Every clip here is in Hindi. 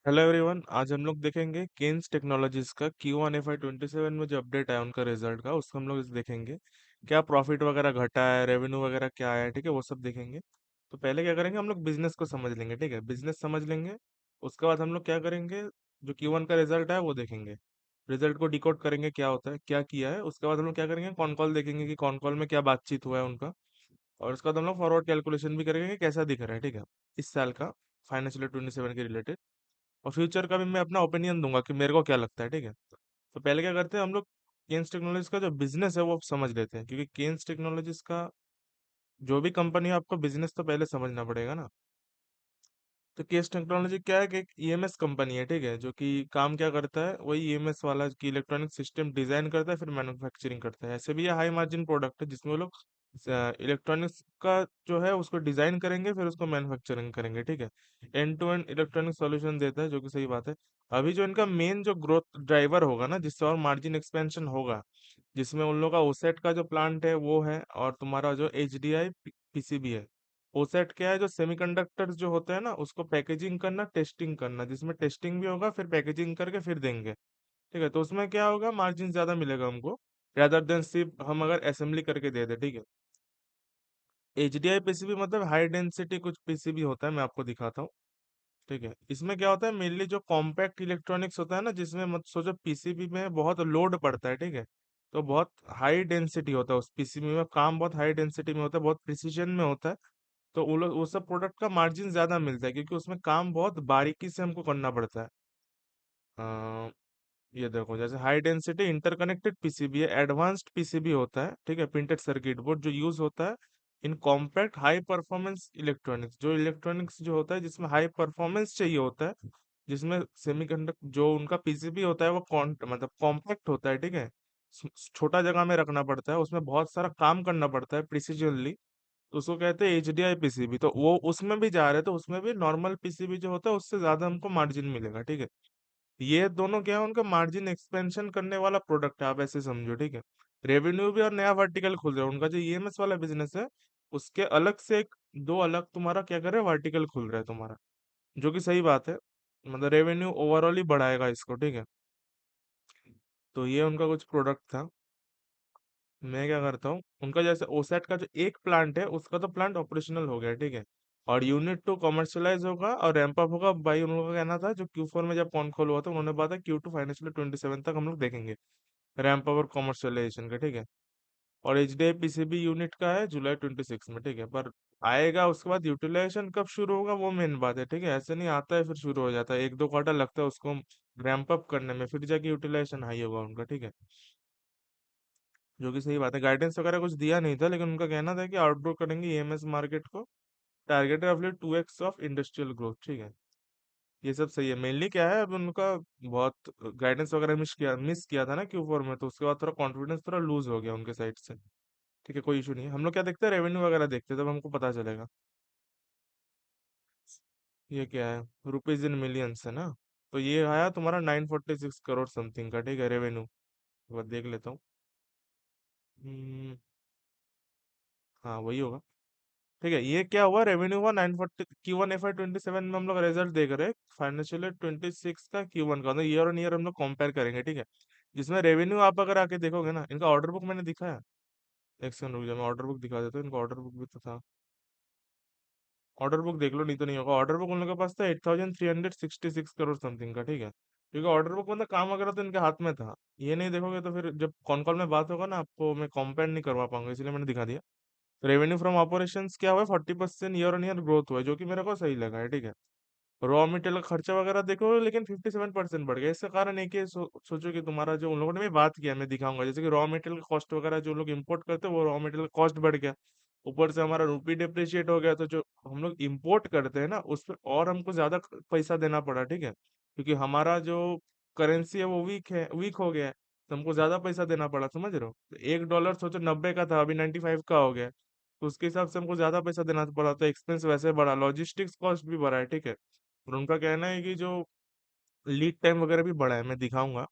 Hello everyone. आज हम लोग देखेंगे केन्स टेक्नोलॉजीज का Q1 FY 2027 में जो अपडेट आया उनका रिजल्ट का, उसको हम लोग देखेंगे। क्या प्रॉफिट वगैरह घटा है, रेवेन्यू वगैरह क्या आया है, ठीक है, वो सब देखेंगे। तो पहले क्या करेंगे, हम लोग बिजनेस को समझ लेंगे, ठीक है, बिजनेस समझ लेंगे। उसके बाद हम लोग क्या करेंगे, जो Q1 का रिजल्ट है वो देखेंगे। रिजल्ट को डिकोड करेंगे, क्या होता है, क्या किया है। उसके बाद हम लोग क्या करेंगे, कॉन कॉल देखेंगे कि कॉन कॉल में क्या बातचीत हुआ है उनका। और उसके बाद हम लोग फॉरवर्ड कैलकुलेशन भी करेंगे कि कैसा दिख रहा है, ठीक है, इस साल का फाइनेंशियल 27 के रिलेटेड। और फ्यूचर का भी मैं अपना ओपिनियन दूंगा कि मेरे को क्या लगता है, ठीक है। तो पहले क्या करते हैं हम लोग, केन्स टेक्नोलॉजीज का जो बिजनेस है वो समझ लेते हैं, क्योंकि केन्स टेक्नोलॉजीज का जो भी कंपनी है आपको बिजनेस तो पहले समझना पड़ेगा ना। तो केस टेक्नोलॉजी क्या है कि एक ईएमएस कंपनी है, ठीक है, जो कि काम क्या करता है, वही ईएमएस वाला की इलेक्ट्रॉनिक सिस्टम डिजाइन करता है, फिर मैन्युफैक्चरिंग करता है। ऐसे भी ये हाई मार्जिन प्रोडक्ट है जिसमें वो लोग इलेक्ट्रॉनिक्स का जो है उसको डिजाइन करेंगे, फिर उसको मैन्युफैक्चरिंग करेंगे, ठीक है। End to end electronic solution देता है, जो कि सही बात है। अभी जो इनका मेन जो ग्रोथ ड्राइवर होगा ना, जिससे और मार्जिन एक्सपेंशन होगा, जिसमें उन लोगों का ओसेट का जो प्लांट है वो है, और तुम्हारा जो एचडीआई पीसीबी है। ओसेट क्या है, जो सेमीकंडक्टर्स जो होते हैं ना उसको पैकेजिंग करना, टेस्टिंग करना, जिसमें टेस्टिंग भी होगा, फिर पैकेजिंग करके फिर देंगे, ठीक है। तो उसमें क्या होगा, मार्जिन ज्यादा मिलेगा हमको, rather देन सिर्फ हम अगर असेंबली करके दे दे, ठीक है। एचडीआई पीसीबी मतलब हाई डेंसिटी कुछ पीसीबी होता है, मैं आपको दिखाता हूँ, ठीक है। इसमें क्या होता है, मेनली जो कॉम्पैक्ट इलेक्ट्रॉनिक्स होता है ना, जिसमें मत सोचो पीसीबी में बहुत लोड पड़ता है, ठीक है। तो बहुत हाई डेंसिटी होता है उस पीसीबी में, काम बहुत हाई डेंसिटी में होता है, बहुत प्रिसीजन में होता है। तो वो सब प्रोडक्ट का मार्जिन ज्यादा मिलता है, क्योंकि उसमें काम बहुत बारीकी से हमको करना पड़ता है। ये देखो, जैसे हाई डेंसिटी इंटरकनेक्टेड पीसीबी है, एडवांस्ड पीसीबी होता है, ठीक है, प्रिंटेड सर्किट बोर्ड जो यूज होता है इन कॉम्पैक्ट हाई परफॉर्मेंस इलेक्ट्रॉनिक्स। जो इलेक्ट्रॉनिक्स जो होता है जिसमें हाई परफॉर्मेंस चाहिए होता है, जिसमें सेमीकंडक्टर जो उनका पीसीबी होता है वो मतलब कॉम्पैक्ट होता है, ठीक है। छोटा जगह में रखना पड़ता है, उसमें बहुत सारा काम करना पड़ता है प्रिसीजनली। तो उसको कहते हैं एचडीआई पीसीबी। तो वो उसमें भी जा रहे हैं, तो उसमें भी नॉर्मल पीसीबी जो होता है उससे ज्यादा हमको मार्जिन मिलेगा, ठीक है। ये दोनों क्या है, उनका मार्जिन एक्सपेंशन करने वाला प्रोडक्ट है, आप ऐसे समझो, ठीक है। रेवेन्यू भी और नया वर्टिकल खुल रहा है उनका, जो ईएमएस वाला बिजनेस है उसके अलग से एक दो अलग तुम्हारा क्या करे, वर्टिकल खुल रहा है तुम्हारा, जो कि सही बात है। मतलब रेवेन्यू ओवरऑल ही बढ़ाएगा इसको, ठीक है। तो ये उनका कुछ प्रोडक्ट था। मैं क्या करता हूँ, उनका जैसे ओसेट का जो एक प्लांट है उसका तो प्लांट ऑपरेशनल हो गया, ठीक है। और यूनिट टू कमर्शियलाइज होगा और रैंप अप होगा, भाई उन लोगों का कहना था जो Q4 में जब कॉन कॉल हुआ था उन्होंने बताया Q2 फाइनेंशियल 27 तक हम लोग देखेंगे रैंप अप और कमर्शियलाइजेशन का, ठीक है। और एचडीआई पीसीबी यूनिट का है जुलाई 26 में, ठीक है। पर आएगा उसके बाद यूटिलाइजेशन कब शुरू होगा वो मेन बात है, ठीक है। ऐसे नहीं आता है फिर शुरू हो जाता है, एक दो क्वार्टर लगता है उसको रैंप अप करने में, फिर जाके यूटिलाइजेशन हाई होगा उनका, ठीक है। जो कि सही बात है, गाइडेंस वगैरह कुछ दिया नहीं था, लेकिन उनका कहना था कि आउटग्रो करेंगे ईएमएस मार्केट को, टारगेट है रफली 2x ऑफ इंडस्ट्रियल ग्रोथ, ठीक है। ये सब सही है। मेनली क्या है, अब उनका बहुत गाइडेंस वगैरह मिस किया था ना Q4 में, तो उसके बाद थोड़ा कॉन्फिडेंस थोड़ा लूज हो गया उनके साइड से, ठीक है। कोई इशू नहीं है, हम लोग क्या देखते हैं, रेवेन्यू वगैरह देखते हैं, तब हमको पता चलेगा। ये क्या है, रुपीज इन मिलियंस है ना। तो ये आया तुम्हारा 946 करोड़ समथिंग का, ठीक है, रेवेन्यू। देख लेता हूँ। हम्म, हाँ वही होगा, ठीक है। ये क्या हुआ, रेवेन्यू हुआ 940। Q1 FY 27 में हम लोग रिजल्ट देख रहे हैं फाइनेंशियल 26 का Q1 का, तो ईयर ऑन ईयर हम लोग कंपेयर करेंगे, ठीक है। जिसमें रेवेन्यू आप अगर आके देखोगे ना, इनका ऑर्डर बुक मैंने दिखाया। एक सेकंड रुक जाओ, मैं ऑर्डर बुक दिखा देता हूँ, इनका ऑर्डर बुक भी तो था। ऑर्डर बुक देख लो, नहीं तो नहीं होगा। ऑर्डर बुक उन लोगों के पास था 8366 करोड़ समथिंग का, ठीक है। क्योंकि ऑर्डर बुक मतलब काम वगैरह तो इनके हाथ में था। ये नहीं देखोगे तो फिर जब कॉन कॉल में बात होगा ना, आपको मैं कंपेयर नहीं करवा पाऊंगा, इसलिए मैंने दिखा दिया। रेवेन्यू फ्रॉम ऑपरेशंस क्या हुआ है, 40% ईयर ऑन ईयर ग्रोथ हुआ है, जो कि मेरे को सही लगा है, ठीक है। रॉ मटेरियल का खर्चा वगैरह देखो, लेकिन 57% बढ़ गया। इसका कारण एक ही है, सोचो कि तुम्हारा जो उन लोगों ने भी बात किया, मैं दिखाऊंगा, जैसे कि रॉ मटेरियल का कॉस्ट वगैरह जो लोग इंपोर्ट करते हैं वो रॉ मटेरियल का कॉस्ट बढ़ गया। ऊपर से हमारा रुपी डिप्रिशिएट हो गया, तो जो हम लोग इंपोर्ट करते हैं ना उस पर और हमको ज्यादा पैसा देना पड़ा, ठीक है। क्योंकि हमारा जो करेंसी है वो वीक हो गया है, तो हमको ज्यादा पैसा देना पड़ा, समझ रहे हो। तो $1 सोचो 90 का था, अभी 95 का हो गया, तो उसके हिसाब से हमको ज्यादा पैसा देना पड़ा, तो एक्सपेंस वैसे बढ़ा, लॉजिस्टिक्स कॉस्ट भी बढ़ा है, ठीक है। और उनका कहना है कि जो लीड टाइम वगैरह भी बढ़ा है, मैं दिखाऊंगा,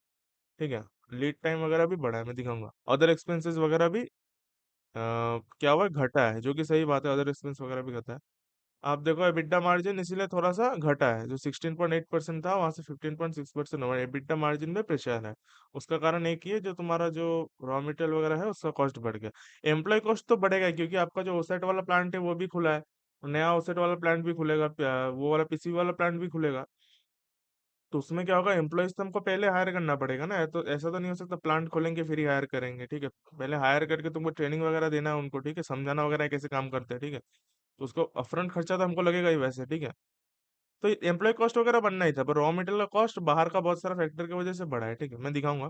ठीक है। लीड टाइम वगैरह भी बढ़ा है, मैं दिखाऊंगा। अदर एक्सपेंसेस वगैरह भी क्या हुआ है, घटा है, जो कि सही बात है, अदर एक्सपेंस वगैरह भी घटा है। आप देखो एबिटा मार्जिन इसीलिए थोड़ा सा घटा है, जो 16.8% था वहां से 15.6% हुआ, एबिटा मार्जिन में प्रेशर है। उसका कारण एक ही है, जो तुम्हारा जो रॉ मटेरियल वगैरह है उसका कॉस्ट बढ़ गया। एम्प्लॉय कॉस्ट तो बढ़ेगा ही, क्योंकि आपका जो ओसेट वाला प्लांट है वो भी खुला है, नया ओसेट वाला प्लांट भी खुलेगा, वो वाला पीसीबी वाला प्लांट भी खुलेगा। तो उसमें क्या होगा, एम्प्लॉयज तो हमको पहले हायर करना पड़ेगा ना, तो ऐसा तो नहीं हो सकता प्लांट खोलेंगे फिर ही हायर करेंगे, ठीक है। पहले हायर करके तुमको ट्रेनिंग वगैरह देना है उनको, ठीक है, समझाना वगैरह है कैसे काम करते हैं, ठीक है। तो उसको अपफ्रंट खर्चा तो हमको लगेगा ही वैसे, ठीक है। तो एम्प्लॉय कॉस्ट वगैरह बनना ही था, पर रॉ मटेरियल का कॉस्ट बाहर का बहुत सारा फैक्टर की वजह से बढ़ा है, ठीक है, मैं दिखाऊंगा।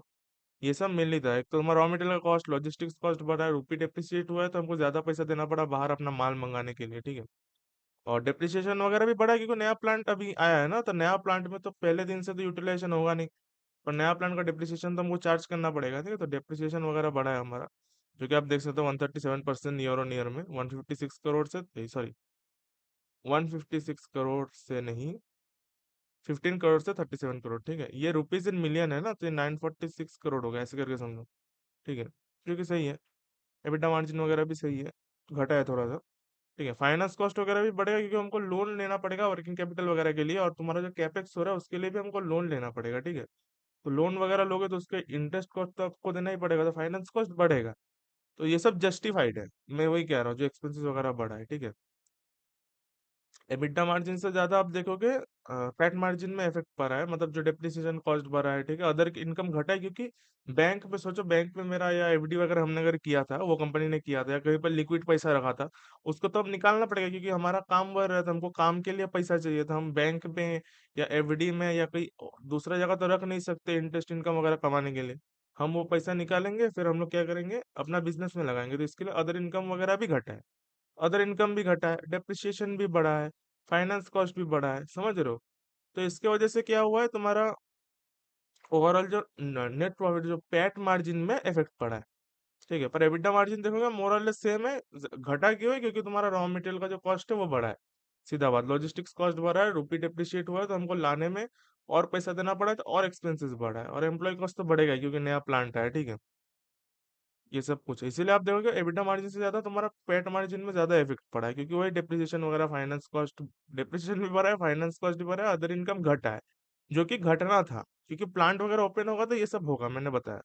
ये सब मिल नहीं था, एक तो हमारा रॉ मटेरियल का कॉस्ट, लॉजिस्टिक्स कॉस्ट बढ़ा है, रूपी डेप्रिसिएट हुआ है तो हमको ज्यादा पैसा देना पड़ा बाहर अपना माल मंगाने के लिए, ठीक है। और डेप्रिसिएशन वगैरह भी बढ़ा है, क्योंकि नया प्लांट अभी आया है ना, तो नया प्लांट में तो पहले दिन से तो यूटिलाइजेशन होगा नहीं, पर नया प्लांट का डेप्रिसिएशन तो हमको चार्ज करना पड़ेगा, ठीक है। तो डेप्रिसिएशन वगैरह बढ़ा है हमारा, जो कि आप देख सकते हो 137% ईयर ऑन ईयर में, 156 करोड़ से, सॉरी, 156 करोड़ से नहीं, 15 करोड़ से 37 करोड़, ठीक है। ये रुपीज इन मिलियन है ना, तो ये 946 करोड़ होगा, ऐसे करके समझो, ठीक है। जो कि सही है, एबिटा मार्जिन वगैरह भी सही है, घटा है थोड़ा सा, ठीक है। फाइनेंस कॉस्ट वगैरह भी बढ़ेगा, क्योंकि हमको लोन लेना पड़ेगा वर्किंग कैपिटल वगैरह के लिए, और तुम्हारा जो कैपेक्स हो रहा है उसके लिए भी हमको लोन लेना पड़ेगा, ठीक है। तो लोन वगैरह लोगे तो उसके इंटरेस्ट कॉस्ट तो आपको देना ही पड़ेगा, तो फाइनेंस कॉस्ट बढ़ेगा। तो ये सब जस्टिफाइड है, मैं वही कह रहा हूँ, जो एक्सपेंसेस वगैरह बढ़ा है, ठीक है। एबिटा मार्जिन से ज्यादा आप देखोगे पैट मार्जिन में इफेक्ट पड़ा है, मतलब जो डेप्रिसिएशन कॉस्ट बढ़ा है, ठीक है। अदर इनकम घटा है, क्योंकि बैंक पे सोचो, बैंक में मेरा या एफडी वगैरह हमने अगर किया था, वो कंपनी ने किया था, या कहीं पर लिक्विड पैसा रखा था, उसको तो अब निकालना पड़ेगा, क्योंकि हमारा काम बढ़ रहा था, हमको काम के लिए पैसा चाहिए था, हम बैंक में या एफडी में या कोई दूसरा जगह तो रख नहीं सकते इंटरेस्ट इनकम वगैरह कमाने के लिए। हम वो पैसा निकालेंगे, फिर हम लोग क्या करेंगे, अपना बिजनेस में लगाएंगे, तो इसके लिए अदर इनकम वगैरह भी घटा है, अदर इनकम भी घटा है, डेप्रिसिएशन भी बढ़ा है, फाइनेंस कॉस्ट भी बढ़ा है, समझ रहे हो। तो इसके वजह से क्या हुआ है, तुम्हारा ओवरऑल जो नेट प्रॉफिट, जो पैट मार्जिन में इफेक्ट पड़ा है, ठीक है। पर एबिटा मार्जिन देखोगे मोरलेस सेम है, घटा क्यों है, क्योंकि तुम्हारा रॉ मटेरियल का जो कॉस्ट है वो बढ़ा है, सीधा बात, लॉजिस्टिक्स कॉस्ट बढ़ा है, रुपी डिप्रिशिएट हुआ है, तो हमको लाने में और पैसा देना पड़ा है, तो और एक्सपेंसेस बढ़ा है, और एम्प्लॉय कॉस्ट तो बढ़ेगा ही, क्योंकि नया प्लांट है, ठीक है। ये सब कुछ है, इसीलिए आप देखोगे एबिटा मार्जिन से ज्यादा तुम्हारा पेट मार्जिन में ज्यादा इफेक्ट पड़ा है, क्योंकि वही डेप्रिसिएशन वगैरह, फाइनेंस कॉस्ट, डेप्रिसिएशन भी बढ़ा है, फाइनेंस कॉस्ट भी बढ़ा है, अदर इनकम घटा है, जो कि घटना था, क्योंकि प्लांट वगैरह ओपन होगा तो ये सब होगा, मैंने बताया।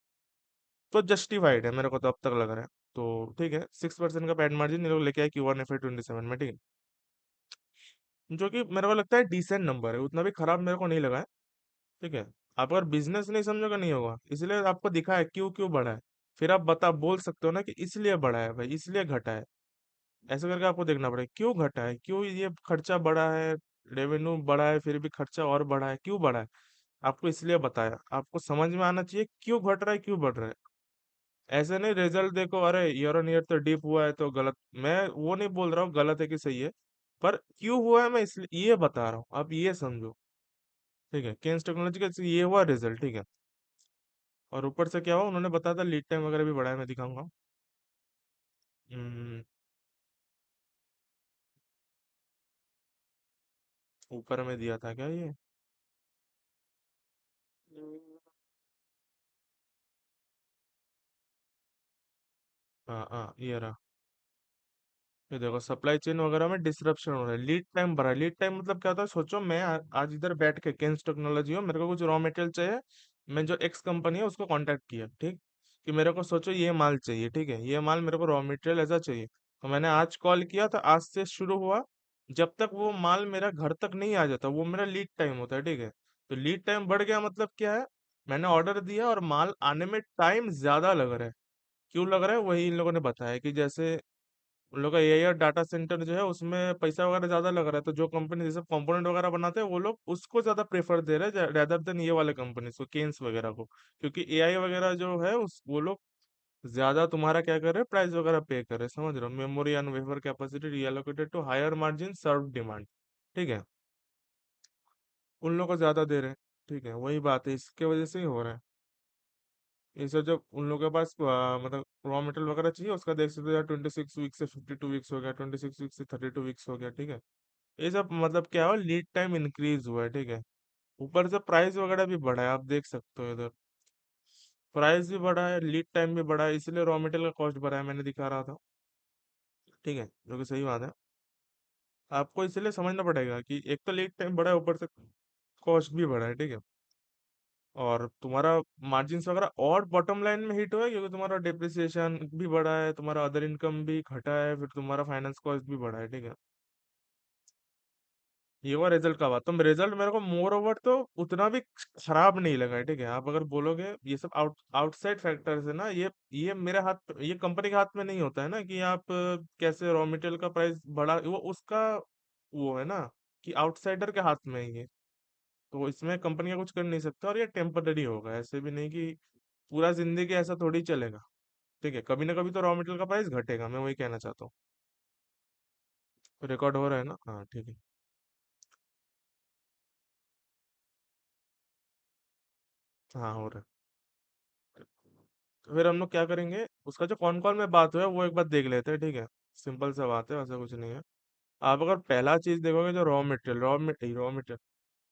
तो जस्टिफाइड है मेरे को तो अब तक लग रहा है। तो ठीक है, 6% का पेट मार्जिन ये लोग लेके आए Q1 FY 2027 में, ठीक है। जो कि मेरे को लगता है डिसेंट नंबर है, उतना भी खराब मेरे को नहीं लगा है, ठीक है। आप अगर बिजनेस नहीं समझोगे नहीं होगा, इसलिए आपको दिखा है क्यों क्यों बढ़ा है, फिर आप बता बोल सकते हो ना कि इसलिए बढ़ा है भाई, इसलिए घटा है, ऐसे करके आपको देखना पड़ेगा क्यों घटा है, क्यों ये खर्चा बढ़ा है, रेवेन्यू बढ़ा है फिर भी खर्चा और बढ़ा है, क्यों बढ़ा है। आपको इसलिए बताया, आपको समझ में आना चाहिए क्यों घट रहा है, क्यों बढ़ रहा है। ऐसे नहीं रिजल्ट देखो, अरे ईयर ऑन ईयर तो डिप हुआ है तो गलत, मैं वो नहीं बोल रहा हूँ गलत है कि सही है, पर क्यों हुआ है मैं इसलिए ये बता रहा हूँ, आप ये समझो, ठीक है। केन्स टेक्नोलॉजी का ये हुआ रिजल्ट, ठीक है। और ऊपर से क्या हुआ, उन्होंने बताया था लीड टाइम वगैरह भी बढ़ाया, मैं दिखाऊंगा। हम्म, ऊपर में दिया था क्या ये? हाँ हाँ, ये रहा। ये देखो सप्लाई चेन वगैरह में डिसरप्शन हो रहा है, लीड टाइम बढ़ा है। लीड टाइम मतलब क्या होता है, सोचो मैं आज इधर बैठ के केन्स टेक्नोलॉजी हो, मेरे को कुछ रॉ मटेरियल चाहिए, मैं जो एक्स कंपनी है उसको कांटेक्ट किया, ठीक, कि मेरे को सोचो ये माल चाहिए, ठीक है, ये माल मेरे को रॉ मटेरियल ऐसा चाहिए, तो मैंने आज कॉल किया, तो आज से शुरू हुआ, जब तक वो माल मेरा घर तक नहीं आ जाता वो मेरा लीड टाइम होता है, ठीक है। तो लीड टाइम बढ़ गया मतलब क्या है, मैंने ऑर्डर दिया और माल आने में टाइम ज्यादा लग रहा है। क्यों लग रहा है, वही इन लोगों ने बताया कि जैसे उन लोग का एआई और डाटा सेंटर जो है उसमें पैसा वगैरह ज्यादा लग रहा है, तो जो कंपनी जैसे कंपोनेंट वगैरह बनाते हैं वो लोग उसको ज्यादा प्रेफर दे रहे हैं रेदर देन ये वाले कंपनी को, केन्स वगैरह को, क्योंकि एआई वगैरह जो है उस वो लोग ज्यादा तुम्हारा क्या कर रहे हैं, प्राइस वगैरह पे कर रहे हैं, समझ रहे हो, memory and wafer capacity reallocated to higher margin serve demand, ठीक है, उन लोग को ज्यादा दे रहे हैं, ठीक है। वही बात है, इसके वजह से ही हो रहा है। इसे जब उन लोगों के पास मतलब रॉ मटेरियल वगैरह चाहिए, उसका देख सकते हो 26 वीक से 52 वीक्स हो गया, 26 वीक से 32 वीक्स हो गया, ठीक है। ये सब मतलब क्या हो, लीड टाइम इंक्रीज हुआ है, ठीक है। ऊपर से प्राइस वगैरह भी बढ़ा है, आप देख सकते हो इधर, प्राइस भी बढ़ा है, लीड टाइम भी बढ़ा है, इसलिए रॉ मटेरियल का कॉस्ट बढ़ा है, मैंने दिखा रहा था, ठीक है, जो कि सही बात है। आपको इसलिए समझना पड़ेगा कि एक तो लीड टाइम बड़ा है, ऊपर से कॉस्ट भी बढ़ा है, ठीक है। और तुम्हारा मार्जिन्स वगैरह और बॉटम लाइन में हिट हुआ है, क्योंकि तुम्हारा डिप्रिसिएशन भी बढ़ा है, तुम्हारा अदर इनकम भी घटा है, फिर तुम्हारा फाइनेंस कॉस्ट भी बढ़ा है, ठीक है। ये हुआ रिजल्ट का बात। तो रिजल्ट मेरे को मोर ओवर तो उतना भी खराब नहीं लगा है, ठीक है। आप अगर बोलोगे ये सब आउटसाइड फैक्टर्स है ना, ये मेरे हाथ, ये कंपनी के हाथ में नहीं होता है ना, कि आप कैसे रॉ मटेरियल का प्राइस बढ़ा, वो उसका वो है ना, कि आउटसाइडर के हाथ में है ये। तो इसमें कंपनी का कुछ कर नहीं सकता, और ये टेम्पररी होगा, ऐसे भी नहीं कि पूरा जिंदगी ऐसा थोड़ी चलेगा, ठीक है। कभी ना कभी तो रॉ मटेरियल का प्राइस घटेगा, मैं वही कहना चाहता हूँ। रिकॉर्ड हो रहा है ना, हाँ ठीक है। हाँ हो रहा है। तो फिर हम लोग क्या करेंगे, उसका जो कौन कॉल में बात हुआ है वो एक बार देख लेते हैं, ठीक है। सिंपल सा बात है, वैसा कुछ नहीं है। आप अगर पहला चीज देखोगे, जो रॉ मटेरियल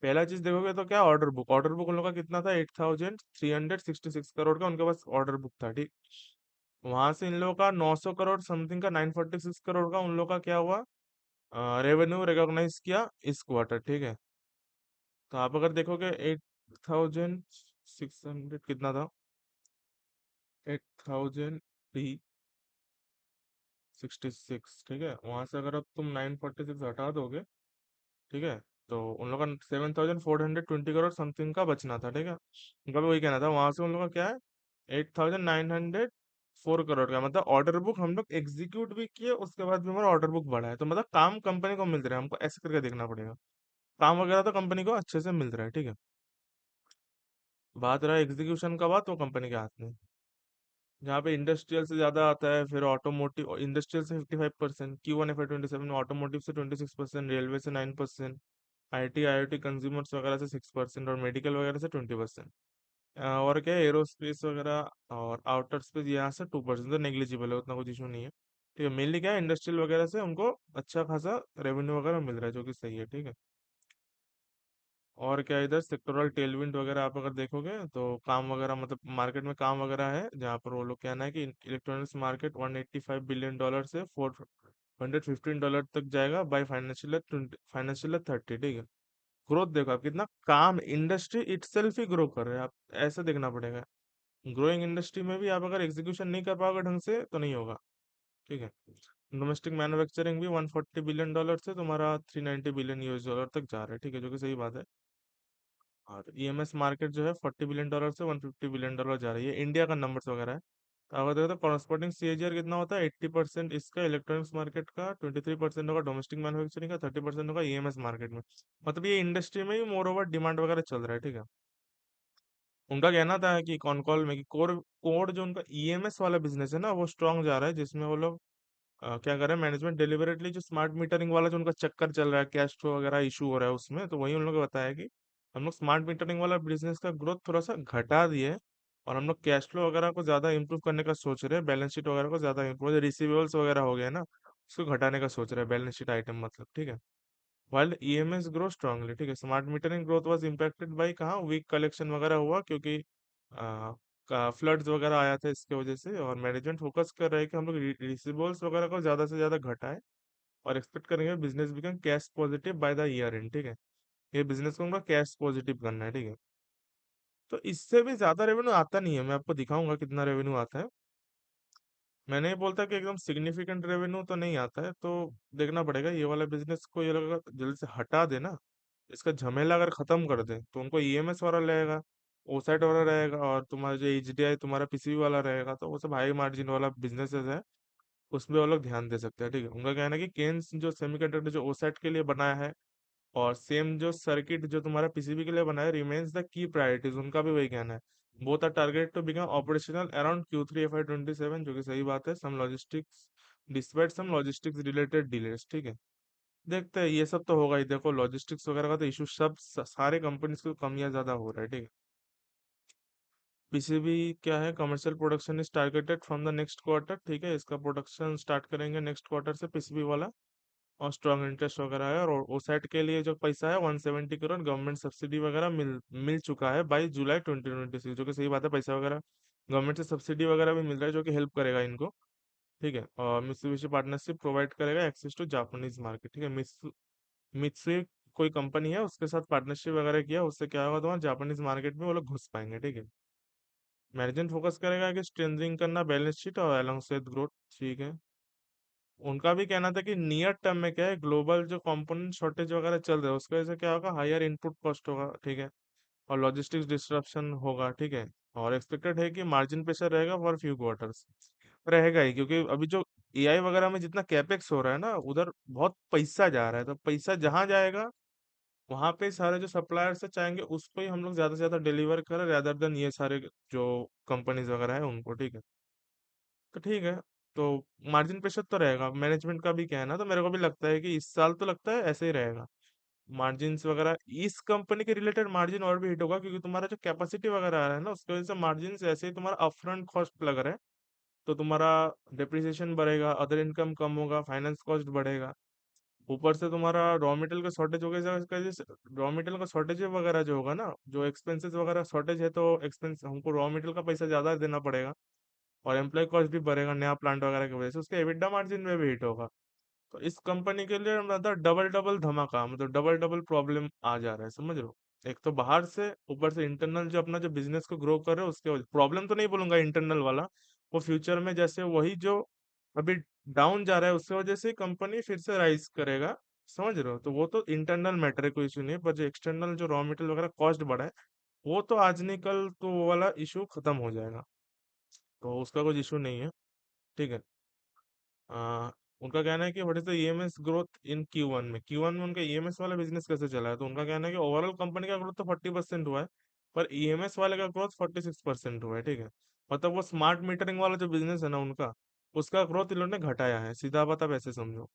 पहला चीज देखोगे तो क्या, ऑर्डर बुक उन लोग का कितना था, 8,366 करोड़ का उनके पास ऑर्डर बुक था, ठीक। वहां से इन लोगों का 900 करोड़ समथिंग का, 946 करोड़ का उन लोग का क्या हुआ, रेवेन्यू रिकॉग्नाइज किया इस क्वार्टर, ठीक है। तो आप अगर देखोगे 8,600 कितना था, 8,366, ठीक है। वहां से अगर अब तुम 946 हटा दोगे, ठीक है, तो उन लोग का 7,420 करोड़ समथिंग का बचना था, ठीक है। उनका भी वही कहना था, वहां से उन लोग का क्या है, 8,904 करोड़ का, मतलब ऑर्डर बुक हम लोग एग्जीक्यूट भी किए, उसके बाद भी हमारा ऑर्डर बुक बढ़ा है, तो मतलब काम कंपनी को मिल रहा है, हमको ऐसे करके देखना पड़ेगा। काम वगैरह तो कंपनी को अच्छे से मिल रहा है, ठीक है। बात रहा एग्जीक्यूशन का, बात वो कंपनी के हाथ में। जहाँ पे इंडस्ट्रियल से ज्यादा आता है, फिर ऑटोमोटिव, इंडस्ट्रियल से 55%, Q1 FY 2027 में, ऑटोमोटिव से 26%, रेलवे से 9%, IT IoT कंज्यूमर्स वगैरह से 6%, और मेडिकल वगैरह से 20%। और क्या है, एरोस्पेस वगैरह और आउटर स्पेस यहाँ से 2%, तो नेग्लिजिबल है, उतना कुछ इशू नहीं है, ठीक है। मेनली क्या है, इंडस्ट्रियल वगैरह से उनको अच्छा खासा रेवेन्यू वगैरह मिल रहा है, जो कि सही है, ठीक है। और क्या है, इधर सेक्टोरल टेलविंड वगैरह आप अगर देखोगे तो काम वगैरह, मतलब मार्केट में काम वगैरह है, जहाँ पर वो लोग कहना है कि इलेक्ट्रॉनिक्स मार्केट $185 बिलियन से $415 तक जाएगा बाय फाइनेंशियल ईयर 30, ठीक है। ग्रोथ देखो आप, कितना काम इंडस्ट्री इटसेल्फ ही ग्रो कर रहे हैं, आप ऐसा देखना पड़ेगा। ग्रोइंग इंडस्ट्री में भी आप अगर एग्जीक्यूशन नहीं कर पाओगे ढंग से तो नहीं होगा, ठीक है। डोमेस्टिक मैन्युफैक्चरिंग भी $140 बिलियन से तुम्हारा $390 बिलियन तक जा रहा है, ठीक है, जो कि सही बात है। और EMS मार्केट जो है $40 बिलियन से $150 बिलियन जा रही है, इंडिया का नंबर्स वगैरह है। तो अगर देखो तो कॉरस्पॉन्डिंग CAGR कितना होता है, 80% इसका इलेक्ट्रॉनिक्स मार्केट का, 23% होगा डोमेस्टिक मैन्युफैक्चरिंग का, 30% होगा EMS मार्केट में। मतलब ये इंडस्ट्री में ही मोर ओवर डिमांड वगैरह चल रहा है, ठीक है। उनका कहना था कि कॉन कॉल में कि कोर कोर जो उनका EMS वाला बिजनेस है ना, वो स्ट्रांग जा रहा है, जिसमें वो लोग क्या कर रहे हैं, मैनेजमेंट डिलिबरेटली जो स्मार्ट मीटरिंग वाला जो उनका चक्कर चल रहा है, कैश फ्लो वगैरह इशू हो रहा है उसमें, तो वही उन लोगों को बताया कि हम लोग स्मार्ट मीटरिंग वाला बिजनेस का ग्रोथ थोड़ा सा घटा दिए हैं, और हम लोग कैश फ्लो वगैरह को ज्यादा इंप्रूव करने का सोच रहे हैं, बैलेंस शीट वगैरह को ज्यादा इंप्रूव, रिसीवेबल्स वगैरह हो गया ना, उसको घटाने का सोच रहे हैं, बैलेंस शीट आइटम मतलब, ठीक है। वाइल EMS ग्रो स्ट्रांगली, ठीक है। Smart metering growth was impacted by कहाँ, वीक कलेक्शन वगैरह हुआ, क्योंकि फ्लड्स वगैरह आया था, इसके वजह से। और मैनेजमेंट फोकस कर रहा है कि हम लोग रिसीवेबल्स वगैरह को ज्यादा से ज्यादा घटाएं, और एक्सपेक्ट करेंगे business become cash positive by the year and, ठीक है। ये बिजनेस को उनका कैश पॉजिटिव करना है, ठीक है। तो इससे भी ज्यादा रेवेन्यू आता नहीं है, मैं आपको दिखाऊंगा कितना रेवेन्यू आता है। मैं नहीं बोलता कि एकदम सिग्निफिकेंट रेवेन्यू तो नहीं आता है, तो देखना पड़ेगा। ये वाला बिजनेस को ये लोग अगर जल्दी से हटा देना, इसका झमेला अगर खत्म कर दे, तो उनको EMS वाला रहेगा, ओसेट वाला रहेगा, और तुम्हारा जो HDI तुम्हारा PCB वाला रहेगा, तो वो सब हाई मार्जिन वाला बिजनेसेस है, उसमें वो लोग ध्यान दे सकते हैं, ठीक है। उनका कहना है कि केन्स जो सेमीकंडक्टर जो ओसेट के लिए बनाया है, और सेम जो सर्किट जो तुम्हारा PCB के लिए बना है, रिमेन्स द की प्रायोरिटीज, उनका भी वही कहना है। Both are target to become operational around Q3 FY 2027, जो कि सही बात है। Some logistics despite some logistics related delays, ठीक है। देखते हैं, ये सब तो होगा ही, देखो लॉजिस्टिक्स वगैरह का तो इशू सब सारे कंपनीज को कमियां ज्यादा हो रहा है, ठीक है। PCB क्या है, commercial production is targeted from the next quarter, ठीक है, इसका प्रोडक्शन स्टार्ट करेंगे नेक्स्ट क्वार्टर से PCB वाला। और स्ट्रॉन्ग इंटरेस्ट वगैरह है, और ओसैट के लिए जो पैसा है 170 करोड़ गवर्नमेंट सब्सिडी वगैरह मिल मिल चुका है बाई जुलाई 2026, जो कि सही बात है, पैसा वगैरह गवर्नमेंट से सब्सिडी वगैरह भी मिल रहा है, जो कि हेल्प करेगा इनको। ठीक है। और मित्सुबिशी पार्टनरशिप प्रोवाइड करेगा एक्सेस टू जापानीज मार्केट, ठीक है। मित्सुई कोई कंपनी है, उसके साथ पार्टनरशिप वगैरह किया, उससे क्या होगा, तुम्हारा जापानीज मार्केट में वो लोग घुस पाएंगे, ठीक है। मैनेजमेंट फोकस करेगा कि स्ट्रेंथनिंग करना बैलेंस शीट और अलोंगसाइड ग्रोथ, ठीक है। उनका भी कहना था कि नियर टर्म में क्या है, ग्लोबल जो कंपोनेंट शॉर्टेज वगैरह चल रहा है उसकी वजह से क्या होगा, हायर इनपुट कॉस्ट होगा, ठीक है। और लॉजिस्टिक्स डिस्ट्रप्शन होगा, ठीक है। और एक्सपेक्टेड है कि मार्जिन प्रेशर रहेगा फॉर फ्यू क्वार्टर्स, रहेगा ही, क्योंकि अभी जो एआई वगैरह में जितना कैपेक्स हो रहा है ना, उधर बहुत पैसा जा रहा है, तो पैसा जहां जाएगा वहां पे सारे जो सप्लायर्स है चाहेंगे उसको ही हम लोग ज्यादा से ज्यादा डिलीवर करें, रेदर देन ये सारे जो कंपनीज वगैरह है उनको, ठीक है। तो ठीक है। तो मार्जिन प्रेशर तो रहेगा, मैनेजमेंट का भी कहना, तो मेरे को भी लगता है कि इस साल तो लगता है ऐसे ही रहेगा। मार्जिन वगैरह इस कंपनी के रिलेटेड मार्जिन और भी हिट होगा, क्योंकि तुम्हारा जो कैपेसिटी वगैरह आ रहा है ना, उसकी वजह से मार्जिन ऐसे ही तुम्हारा अपफ्रंट कॉस्ट लग रहा है, तो तुम्हारा डिप्रिसिएशन बढ़ेगा, अदर इनकम कम होगा, फाइनेंस कॉस्ट बढ़ेगा। ऊपर से तुम्हारा रॉ मटेरियल का शॉर्टेज हो गया, रॉ मटेरियल का शॉर्टेज वगैरह जो होगा ना, जो एक्सपेंसेस वगैरह शॉर्टेज है, तो एक्सपेंस हमको रॉ मटेरियल का पैसा ज्यादा देना पड़ेगा, और एम्प्लॉय कॉस्ट भी बढ़ेगा नया प्लांट वगैरह की वजह से, उसके एबिटा मार्जिन में भी हिट होगा। तो इस कंपनी के लिए मतलब डबल डबल धमाका, मतलब डबल डबल प्रॉब्लम आ जा रहा है, समझ रहे हो। एक तो बाहर से, ऊपर से इंटरनल जो अपना जो बिजनेस को ग्रो कर रहे हो उसके वजह प्रॉब्लम तो नहीं बोलूंगा इंटरनल वाला, वो फ्यूचर में जैसे वही जो अभी डाउन जा रहा है उसकी वजह से कंपनी फिर से राइज करेगा, समझ रहे हो। तो वो तो इंटरनल मैटर है, कोई इशू नहीं है, पर जो एक्सटर्नल जो रॉ मटेरियल वगैरह कॉस्ट बढ़ा है, वो तो आज नहीं कल तो वो वाला इशू खत्म हो जाएगा, तो उसका कुछ इशू नहीं है, ठीक है। आ, उनका कहना है कि what is the EMS growth in Q1 में, Q1 में उनका ईएमएस वाला बिजनेस कैसे चला है, तो उनका कहना है कि ओवरऑल कंपनी का ग्रोथ तो 40% हुआ है, पर ईएमएस वाले का ग्रोथ 46% हुआ है, ठीक है। मतलब वो स्मार्ट मीटरिंग वाला जो बिजनेस है ना उनका, उसका ग्रोथ इन लोगों ने घटाया है, सीधा बात आप ऐसे समझो।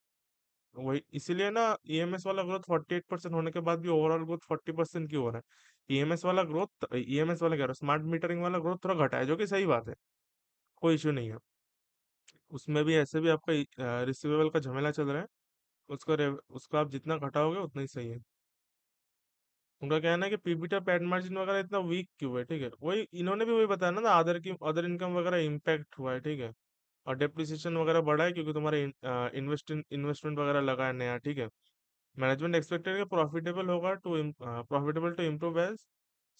वही इसीलिए ना ईएमएस वाला ग्रोथ 48% होने के बाद भी ओवरऑल ग्रोथ 40% क्यों हो रहा है, ईएमएस वाला ग्रोथ, ईएमएस वाला कह रहा हूँ, स्मार्ट मीटरिंग वाला ग्रोथ थोड़ा घटा है, जो कि सही बात है, कोई इशू नहीं है। उसमें भी ऐसे भी आपका रिसीवेबल का झमेला चल रहा है, उसको आप जितना घटाओगे उतना ही सही है। उनका कहना है कि पीबीटी और पैट मार्जिन वगैरह इतना वीक क्यों है, ठीक है। वही इन्होंने भी वही बताया ना, अदर इनकम वगैरह इम्पैक्ट हुआ है, ठीक है। और डेप्रिसिएशन वगैरह बढ़ा है क्योंकि तुम्हारे इन्वेस्टमेंट वगैरह लगा है नया, ठीक है। Management expected profitable to improve as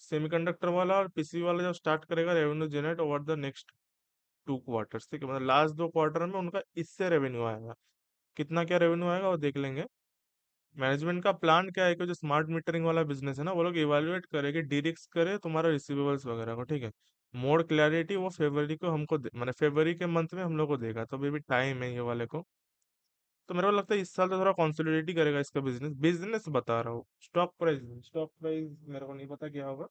semiconductor वाला और पीसी वाला जब स्टार्ट करेगा revenue generate over the next 2 quarters, ठीक है। मतलब लास्ट 2 क्वार्टर में उनका इससे रेवेन्यू आएगा, कितना क्या रेवेन्यू आएगा वो देख लेंगे। मैनेजमेंट का प्लान क्या है कि जो स्मार्ट मीटरिंग वाला बिजनेस है ना, वो लोग इवेलुएट करेंगे, डिरिस्क करे तुम्हारा रिसीवेबल्स वगैरह को, ठीक है। मोर क्लैरिटी वो फेब्रवरी को मतलब फेब्रवरी के मंथ में हम लोग को देगा, तो अभी भी टाइम है ये वाले को। तो मेरे को लगता है इस साल तो थोड़ा कंसोलिडेट ही करेगा इसका बिजनेस, बिजनेस बता रहा हूँ, स्टॉक प्राइस मेरे को नहीं पता क्या होगा।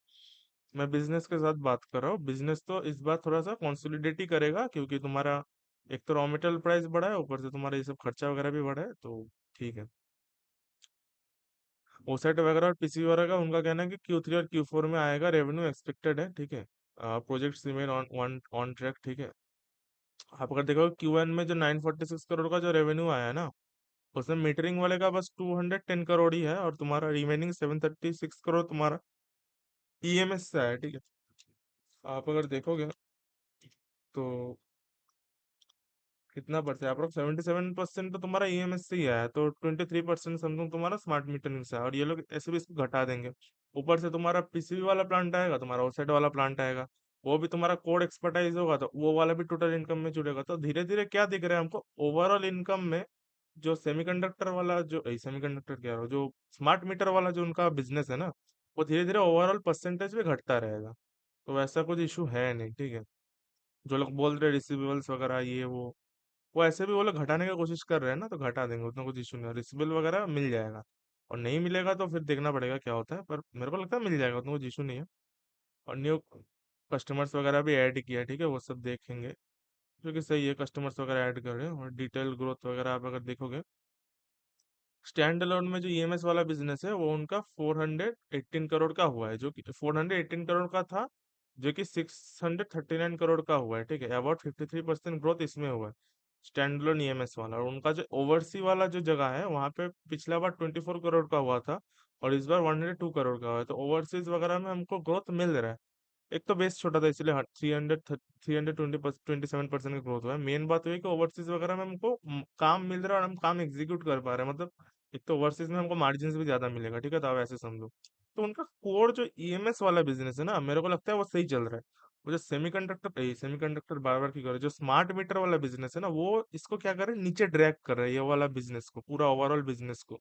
मैं बिजनेस के साथ बात कर रहा हूँ, बिजनेस तो इस बार थोड़ा सा कंसोलिडेट ही करेगा, क्योंकि तुम्हारा एक तो रॉ मटेरियल प्राइस बढ़ा है, ऊपर से तुम्हारा ये सब खर्चा वगैरह भी बढ़ा है, तो ठीक है। ओसेट वगैरह और पीसी वगैरह का उनका कहना है कि Q3 और Q4 में आएगा, रेवेन्यू एक्सपेक्टेड है, ठीक है। प्रोजेक्ट रिमेन ऑन ट्रैक, ठीक है। आप अगर देखो Q1 में जो 946 करोड़ का जो रेवेन्यू आया है ना, उसमें मीटरिंग वाले का बस 210 करोड़ ही है, और तुम्हारा रिमेनिंग 736 करोड़ तुम्हारा ईएमएस से आया, ठीक है। आप अगर देखोगे तो कितना परसेंट, अप्रोक्स 77% तो तुम्हारा ईएमएस से ही आया है, तो 23% समथिंग तुम्हारा स्मार्ट मीटरिंग से है, और ये लोग ऐसे भी इसको घटा देंगे। ऊपर से तुम्हारा पीसीबी वाला प्लांट आएगा, तुम्हारा ऑफसेट वाला प्लांट आएगा, वो भी तुम्हारा कोड एक्सपर्टाइज होगा, तो वो वाला भी टोटल इनकम में जुड़ेगा, तो धीरे धीरे क्या दिख रहा है हमको, ओवरऑल इनकम में जो सेमीकंडक्टर वाला जो सेमीकंडक्टर कह रहा हूँ, जो स्मार्ट मीटर वाला जो उनका बिजनेस है ना, वो धीरे धीरे ओवरऑल परसेंटेज में घटता रहेगा। तो वैसा कुछ इशू है नहीं, ठीक है। जो लोग बोल रहे रिसीवेबल्स वगैरह ये वो ऐसे भी वो लोग घटाने की कोशिश कर रहे हैं ना, तो घटा देंगे, उतना कुछ इशू नहीं है, रिसीवेबल वगैरह मिल जाएगा। और नहीं मिलेगा तो फिर देखना पड़ेगा क्या होता है, पर मेरे को लगता है मिल जाएगा, उतना कुछ इशू नहीं है। और न्यू कस्टमर्स वगैरह भी ऐड किया है, ठीक है, वो सब देखेंगे, जो कि सही है, कस्टमर्स वगैरह ऐड कर रहे हैं। और डिटेल ग्रोथ वगैरह आप अगर देखोगे, स्टैंड अलोन में जो ईएमएस वाला बिजनेस है वो उनका 418 करोड़ का हुआ है, जो कि 418 करोड़ का था, जो कि 639 करोड़ का हुआ है, ठीक है। अबाउट 53% ग्रोथ इसमें हुआ है, स्टैंड अलोन ईएमएस वाला। और उनका जो ओवरसी वाला जो जगह है वहाँ पे पिछला बार 24 करोड़ का हुआ था, और इस बार 102 करोड़ का हुआ है, तो ओवरसीज वगैरह में हमको ग्रोथ मिल रहा है। एक तो बेस छोटा था इसलिए 327% का ग्रोथ हुआ है। मेन बात ये है कि ओवरसीज वगैरह में हमको काम मिल रहा है और हम काम एग्जीक्यूट कर पा रहे हैं, मतलब एक तो ओवरसीज में हमको मार्जिन भी ज्यादा मिलेगा, ठीक है, तो आप ऐसे समझो। तो उनका कोर जो ईएमएस वाला बिजनेस है ना, मेरे को लगता है वो सही चल रहा है। वो जो सेमीकंडक्टर बार बार की कर रहे जो स्मार्ट मीटर वाला बिजनेस है ना, वो इसको क्या कर रहे हैं, नीचे ड्रैग कर रहा है ये वाला बिजनेस को, पूरा ओवरऑल बिजनेस को,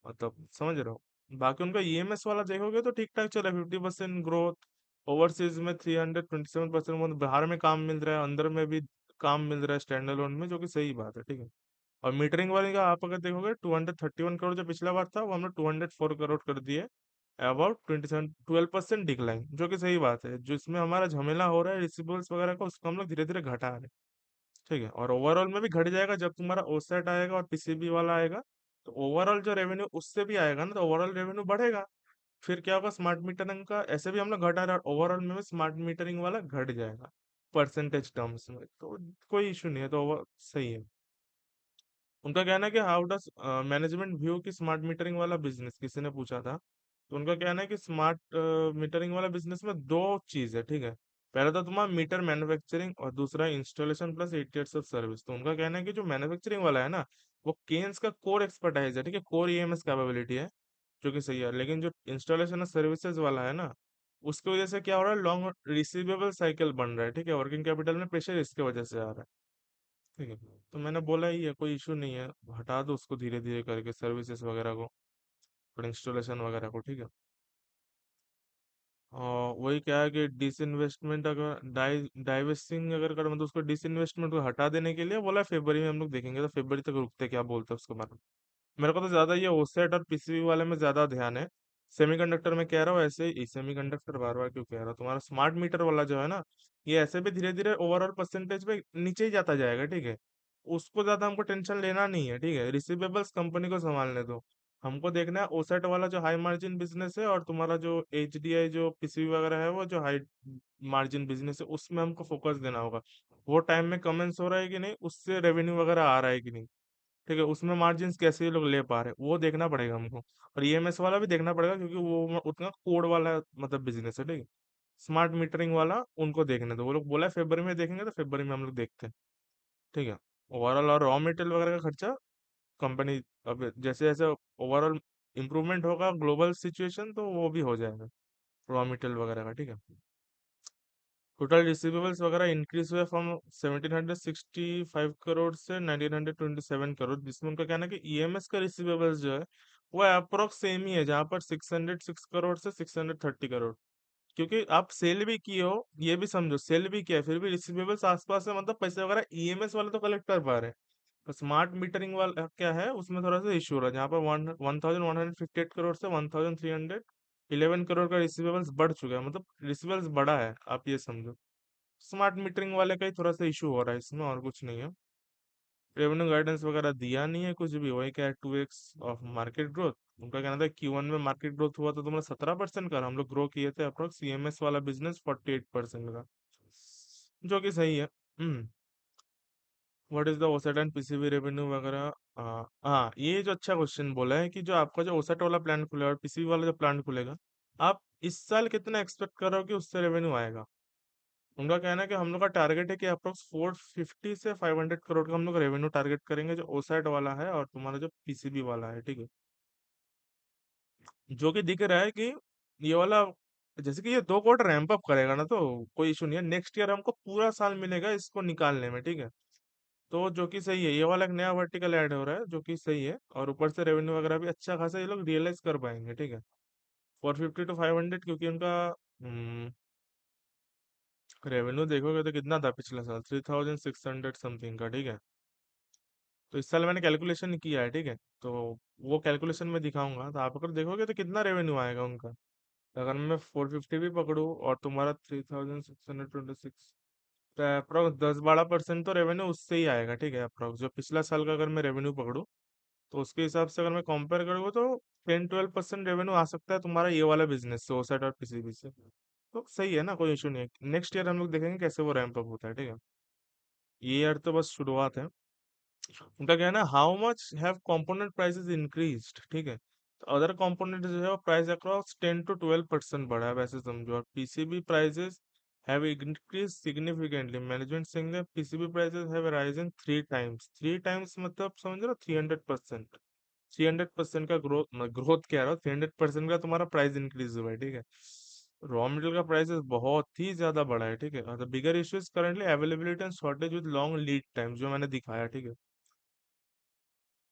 मतलब समझ रहे हो। बाकी उनका ईएमएस वाला देखोगे तो ठीक ठाक चल रहा है, 50% ग्रोथ। ओवरसीज में 327%, मतलब बाहर में काम मिल रहा है, अंदर में भी काम मिल रहा है स्टैंड अलोन में, जो कि सही बात है, ठीक है। और मीटरिंग वाले का आप अगर देखोगे 231 करोड़ जो पिछला बार था, वो हमने 204 करोड़ कर दिए। अबाउट 12% डिक्लाइन, जो कि सही बात है। जो इसमें हमारा झमेला हो रहा है रिसिबल्स वगैरह का, उसको हम लोग धीरे धीरे घटा रहे हैं, ठीक है। और ओवरऑल में भी घट जाएगा जब तुम्हारा ओसेट आएगा और पीसीबी वाला आएगा, तो ओवरऑल जो रेवेन्यू उससे भी आएगा ना, तो ओवरऑल रेवेन्यू बढ़ेगा। फिर क्या होगा, स्मार्ट मीटरिंग का ऐसे भी हम लोग घटा रहे हैं, ओवरऑल में भी स्मार्ट मीटरिंग वाला घट जाएगा परसेंटेज टर्म्स में, तो कोई इशू नहीं है, तो सही है। उनका कहना है कि हाउ डज मैनेजमेंट व्यू की स्मार्ट मीटरिंग वाला बिजनेस, किसी ने पूछा था। तो उनका कहना है कि स्मार्ट मीटरिंग वाला बिजनेस में दो चीज है, ठीक है। पहला तो तुम्हारा मीटर मैन्युफैक्चरिंग और दूसरा installation plus 8 years of service. तो उनका कहना है कि जो मैन्युफैक्चरिंग वाला है ना, वो केन्स का कोर एक्सपर्टाइज है, ठीक है, कोर ईएमएस कैपेबिलिटी है, जो कि सही है। लेकिन जो इंस्टॉलेशन और सर्विसेज वाला है ना, उसकी वजह से क्या हो रहा है, लॉन्ग रिसीवेबल साइकिल बन रहा है, ठीक है, वर्किंग कैपिटल में प्रेशर इसके वजह से आ रहा है, ठीक है। तो मैंने बोला ही है, कोई इशू नहीं है, हटा दो उसको धीरे धीरे करके, सर्विसेज वगैरह को और इंस्टॉलेशन वगैरह को, ठीक है। और वही क्या है कि डिसइन्वेस्टमेंट अगर डाइवेस्टिंग अगर कर, मतलब उसको डिसइन्वेस्टमेंट को हटा देने के लिए बोला है, फरवरी में हम लोग देखेंगे, तो फरवरी तक रुकते क्या बोलते हैं उसके बारे में। मेरे को तो ज्यादा ये ओसेट और पीसीबी वाले में ज्यादा ध्यान है। सेमीकंडक्टर में कह रहा हूँ, ऐसे ही सेमीकंडक्टर बार बार क्यों कह रहा हूँ, तुम्हारा स्मार्ट मीटर वाला जो है ना, ये ऐसे भी धीरे धीरे ओवरऑल परसेंटेज में नीचे ही जाता जाएगा, ठीक है। उसको ज्यादा हमको टेंशन लेना नहीं है, ठीक है, रिसीवेबल्स कंपनी को संभालने दो। हमको देखना है ओसेट वाला जो हाई मार्जिन बिजनेस है, और तुम्हारा जो एचडीआई जो पीसीबी वगैरह है, वो जो हाई मार्जिन बिजनेस है, उसमें हमको फोकस देना होगा। वो टाइम में कमेंस हो रहा है कि नहीं, उससे रेवेन्यू वगैरह आ रहा है कि नहीं, ठीक है, उसमें मार्जिन कैसे ये लोग ले पा रहे हैं, वो देखना पड़ेगा हमको। और ईएमएस वाला भी देखना पड़ेगा, क्योंकि वो उतना कोड वाला मतलब बिजनेस है, ठीक है। स्मार्ट मीटरिंग वाला उनको देखने दो, वो लोग बोला है फरवरी में देखेंगे, तो फरवरी में हम लोग देखते हैं, ठीक है। ओवरऑल और रॉ मटेरियल वगैरह का खर्चा कंपनी, अब जैसे जैसे ओवरऑल इम्प्रूवमेंट होगा ग्लोबल सिचुएशन, तो वो भी हो जाएगा रॉ मटेरियल वगैरह का, ठीक है। टोटल रिसीवेबल्स वगैरह इंक्रीज हुए फ्रॉम 1765 करोड़ से 1927 करोड़, जिसमें उनका कहना है कि ईएमएस का रिसीवेबल्स जो है वो अप्रोक्स सेम ही है, जहाँ पर 606 करोड़ से 630 करोड़। क्योंकि आप सेल भी किए हो, ये भी समझो, सेल भी किया है, फिर भी रिसीवेबल्स आसपास है, मतलब पैसे वगैरह ईएमएस वाले तो कलेक्ट कर पा रहे हैं। तो स्मार्ट मीटरिंग वाला क्या है, उसमें थोड़ा सा इशू हो रहा है, जहाँ पर 1158 करोड़ से 1311 करोड़ का रिसीवेबल्स बढ़ चुका है, मतलब रिसीवेबल्स बढ़ा है, आप ये समझो। स्मार्ट मीटरिंग वाले का ही थोड़ा सा इशू हो रहा है इसमें, और कुछ नहीं है। रेवेन्यू गाइडेंस वगैरह दिया नहीं है कुछ भी, वही क्या है, 2x ऑफ मार्केट ग्रोथ। उनका कहना था Q1 में मार्केट ग्रोथ हुआ तो तुमने 17% का, हम लोग ग्रो किए थे अप्रोक्स सीएमएस वाला बिजनेस 48% का, जो कि सही है। What is the OSAT and PCB revenue वगैरह। हाँ, ये जो अच्छा क्वेश्चन बोला है कि जो आपका जो ओसेट वाला प्लान खुलेगा और पीसीबी वाला जो प्लान खुलेगा, आप इस साल कितना एक्सपेक्ट कर रहे हो कि उससे रेवेन्यू आएगा। उनका कहना है कि हम लोग का टारगेट है कि अप्रोक्स 450 से 500 करोड़ का हम लोग रेवेन्यू टारगेट करेंगे, जो ओसैट वाला है और तुम्हारा जो पीसीबी वाला है, ठीक है। जो कि दिख रहा है कि ये वाला, जैसे कि ये 2 क्वार्टर रैंप अप करेगा ना, तो कोई इशू नहीं है, नेक्स्ट ईयर हमको पूरा साल मिलेगा इसको निकालने में, ठीक है। तो जो कि सही है, ये वाला एक नया वर्टिकल ऐड हो रहा है, जो कि सही है, और ऊपर से रेवेन्यू वगैरह भी अच्छा खासा ये लोग रियलाइज कर पाएंगे, ठीक है। 450 to 500, क्योंकि उनका रेवेन्यू देखोगे तो कितना था पिछले साल, 3600 समथिंग का, ठीक है। तो इस साल मैंने कैलकुलेशन किया है, ठीक है। तो वो कैलकुलेशन में दिखाऊंगा, तो आप अगर देखोगे तो कितना रेवेन्यू आएगा उनका। अगर मैं 450 भी पकड़ूँ और तुम्हारा 3626, तो अप्रोक्स 10-12% तो रेवेन्यू उससे ही आएगा, ठीक है, अप्रोक्स जो पिछला साल का अगर मैं रेवेन्यू पकड़ूँ, तो उसके हिसाब से अगर मैं कंपेयर करूँगा, तो 10-12% रेवेन्यू आ सकता है तुम्हारा ये वाला बिजनेस से, ओसेट और पीसीबी से। तो सही है ना, कोई इशू नहीं है। नेक्स्ट ईयर हम लोग देखेंगे कैसे वो रैंप अप होता है, ठीक है। ये ईयर तो बस शुरुआत है। उनका कहना है how much have component prices increased, ठीक है। अदर कंपोनेंट जो है वो प्राइस अक्रॉस 10 to 12% बढ़ा है, वैसे समझो। और PCB prices have increase significantly. Management Singh ने PCB prices have risen 3 times. 3 times मतलब समझ रहे हो, 300%। 300% का ग्रोथ, ग्रोथ कह रहा हूँ, 300% का तुम्हारा प्राइस इंक्रीज हुआ है, ठीक है। रॉ मटेरियल का प्राइसेस बहुत ही ज्यादा बढ़ा है, ठीक है। The bigger issues currently availability and shortage with long lead time, जो मैंने दिखाया, ठीक है।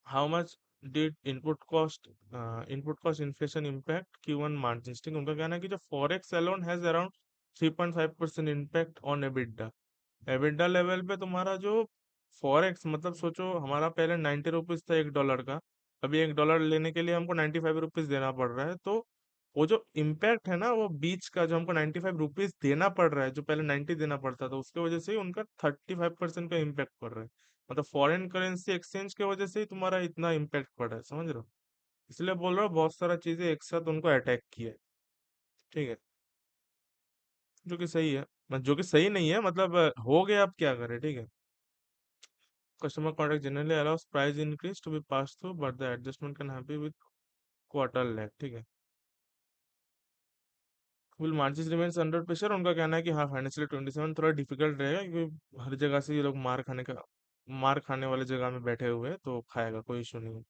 How much did input cost inflation impact Q1 margin? ठीक है, उनका कहना है कि जो forex alone has around 3.5% impact on EBITDA. EBITDA level पे तुम्हारा जो फॉरेक्स, मतलब सोचो हमारा पहले 90 रुपीज था $1 का, अभी $1 लेने के लिए हमको 95 रुपीज देना पड़ रहा है। तो वो जो इम्पैक्ट है ना, वो बीच का जो हमको 95 रुपीज देना पड़ रहा है, जो पहले 90 देना पड़ता था, उसके वजह से ही उनका 35% का इम्पैक्ट पड़ रहा है। मतलब फॉरेन करेंसी एक्सचेंज के वजह से ही तुम्हारा इतना इम्पैक्ट पड़ा है, समझ रहे हो। इसलिए बोल रहा हूँ, बहुत सारा चीजें एक साथ उनको अटैक किया है, ठीक है। जो कि सही है, जो कि सही नहीं है, मतलब हो गया, अब क्या करें, ठीक है। Customer contract generally allows price increase to be pass through, but the adjustment can happy with quarter lag, ठीक है। Will margin remains under pressure, उनका कहना है कि हाँ, फाइनेंशियल 27 थोड़ा डिफिकल्ट रहेगा, क्योंकि हर जगह से ये लोग मार खाने वाले जगह में बैठे हुए हैं, तो खाएगा, कोई इशू नहीं है।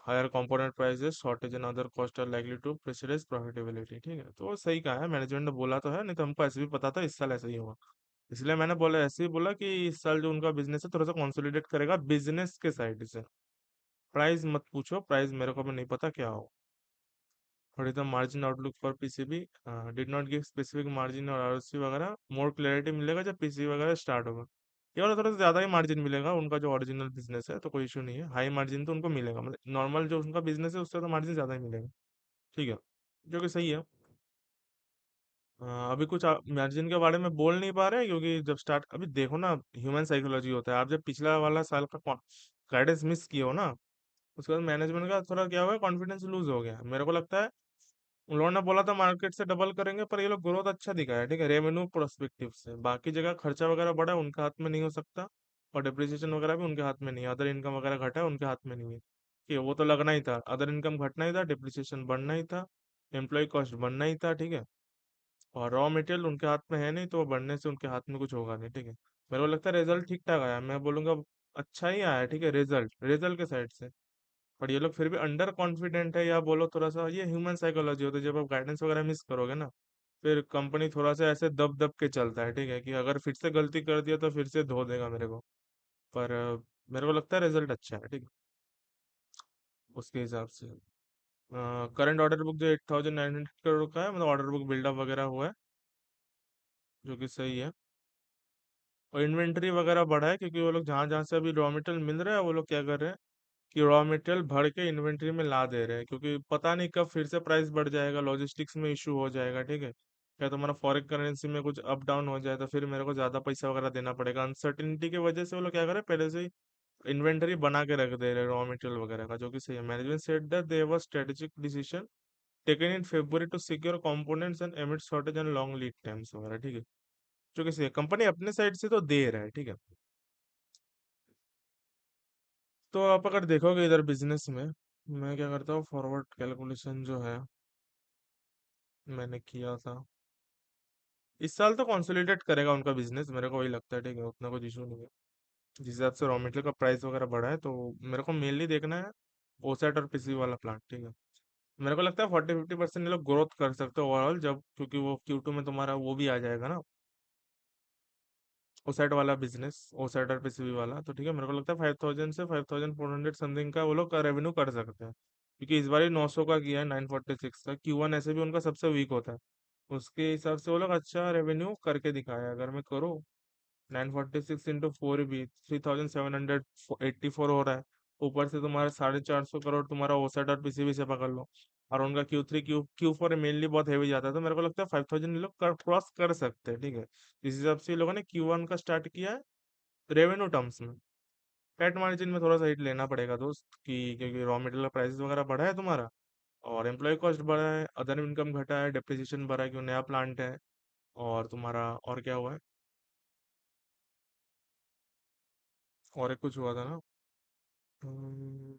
Higher component prices, shortage and other cost are likely to pressurise profitability, ठीक है। तो वो सही कहा है, मैनेजमेंट ने बोला तो है, नहीं तो हमको ऐसे भी पता था इस साल ऐसे ही होगा। इसलिए मैंने बोला, ऐसे ही बोला कि इस साल जो उनका बिजनेस है थोड़ा सा कंसोलिडेट करेगा बिजनेस के साइड से। प्राइस मत पूछो, प्राइस मेरे को भी नहीं पता क्या हो। What is the margin outlook for PCB? Did not give specific margin और ROC वगैरह, मोर क्लैरिटी मिलेगा जब पीसीबी वगैरह स्टार्ट होगा। ये वाला थोड़ा सा ज्यादा ही मार्जिन मिलेगा, उनका जो ओरिजिनल बिजनेस है, तो कोई इशू नहीं है। हाई मार्जिन तो उनको मिलेगा, मतलब नॉर्मल जो उनका बिजनेस है उससे तो मार्जिन ज्यादा ही मिलेगा, ठीक है। जो कि सही है। अभी कुछ मार्जिन के बारे में बोल नहीं पा रहे हैं, क्योंकि जब स्टार्ट, अभी देखो ना, ह्यूमन साइकोलॉजी होता है। आप जब पिछला वाला साल का गाइडेंस मिस किए हो ना, उसके बाद मैनेजमेंट का थोड़ा क्या हुआ, कॉन्फिडेंस लूज हो गया, मेरे को लगता है। उन लोगों ने बोला था मार्केट से डबल करेंगे, पर ये लोग ग्रोथ अच्छा दिखाया है, ठीक है, रेवेन्यू प्रोस्पेक्टिव से। बाकी जगह खर्चा वगैरह बढ़ा है, उनके हाथ में नहीं हो सकता। और डिप्रिसिएशन वगैरह भी उनके हाथ में नहीं है। अदर इनकम वगैरह घटा है, उनके हाथ में नहीं है, कि वो तो लगना ही था, अदर इनकम घटना ही था, डिप्रिसिएशन बढ़ना ही था, एम्प्लॉय कॉस्ट बढ़ना ही था, ठीक है। और रॉ मटेरियल उनके हाथ में है नहीं, तो वो बढ़ने से उनके हाथ में कुछ होगा नहीं, ठीक है। मेरे को लगता है रिजल्ट ठीक ठाक आया, मैं बोलूंगा अच्छा ही आया है, ठीक है, रिजल्ट रिजल्ट के साइड से। पर ये लोग फिर भी अंडर कॉन्फिडेंट है, या बोलो थोड़ा सा, ये ह्यूमन साइकोलॉजी होता है। जब आप गाइडेंस वगैरह मिस करोगे ना, फिर कंपनी थोड़ा सा ऐसे दब दब के चलता है, ठीक है, कि अगर फिर से गलती कर दिया तो फिर से धो देगा मेरे को। पर मेरे को लगता है रिजल्ट अच्छा है, ठीक है, उसके हिसाब से। करंट ऑर्डर बुक जो 8,900 करोड़ का है, मतलब ऑर्डर बुक बिल्डअप वगैरह हुआ है, जो कि सही है। और इन्वेंट्री वगैरह बढ़ा है, क्योंकि वो लोग जहाँ जहाँ से अभी रॉ मटेरियल मिल रहा है, वो लोग क्या कर रहे हैं कि रॉ मटेरियल भर के इन्वेंट्री में ला दे रहे हैं, क्योंकि पता नहीं कब फिर से प्राइस बढ़ जाएगा, लॉजिस्टिक्स में इशू हो जाएगा, ठीक है। क्या तुम्हारा फॉरेन करेंसी में कुछ अप डाउन हो जाए, तो फिर मेरे को ज्यादा पैसा वगैरह देना पड़ेगा। अनसर्टिनिटी की वजह से वो लोग क्या कर रहे हैं, पहले से ही इन्वेंटरी बना के रख दे रहे हैं रॉ मटेरियल वगैरह का, जो कि सही है। Management said that they was strategic decision taken in February to secure components and amid shortage and long lead times वगैरह, ठीक है। जो कि सही है, कंपनी अपने साइड से तो दे रहा है, ठीक है। तो आप अगर देखोगे इधर बिजनेस में, मैं क्या करता हूँ, फॉरवर्ड कैलकुलेशन जो है मैंने किया था, इस साल तो कंसोलिडेट करेगा उनका बिजनेस, मेरे को वही लगता है, ठीक है, उतना कुछ इशू नहीं है। जिस हिसाब से रॉ मटेरियल का प्राइस वगैरह बढ़ा है, तो मेरे को मेनली देखना है ओसेट और पीसी वाला प्लांट, ठीक है। मेरे को लगता है 40-50% ये लोग ग्रोथ कर सकते हो ओवरऑल, जब क्योंकि वो Q2 में तुम्हारा वो भी आ जाएगा ना, ओसेट वाला बिजनेस, ओसेट और पीसीबी वाला, तो ठीक है। मेरे को लगता है 5,000 से 5,400 समथिंग का वो लोग का रेवेन्यू कर सकते हैं, क्योंकि इस बार ही 900 का किया है, 946 का। Q1 ऐसे भी उनका सबसे वीक होता है, उसके हिसाब से वो लोग अच्छा रेवेन्यू करके दिखाया है। अगर मैं करूँ, 946 इंटू 4 भी 3,784 हो रहा है। ऊपर से तुम्हारा 450 करोड़ तुम्हारा ओसेट और पीसीबी से पकड़ लो, और उनका Q4 मेनली बहुत हैवी जाता है, तो मेरे को लगता है 5,000 लोग क्रॉस कर सकते हैं, ठीक है। इस हिसाब से ये लोगों ने Q1 का स्टार्ट किया है रेवेन्यू टर्म्स में। कैट मार्जिन में थोड़ा सा हिट लेना पड़ेगा दोस्त, कि क्योंकि रॉ मटेरियल प्राइसेस वगैरह बढ़ा है तुम्हारा, और एम्प्लॉय कॉस्ट बढ़ा है, अदर इनकम घटा है, डेप्रिसिएशन बढ़ा है, क्यों नया प्लांट है। और तुम्हारा और क्या हुआ है, और एक कुछ हुआ था ना। हम्म,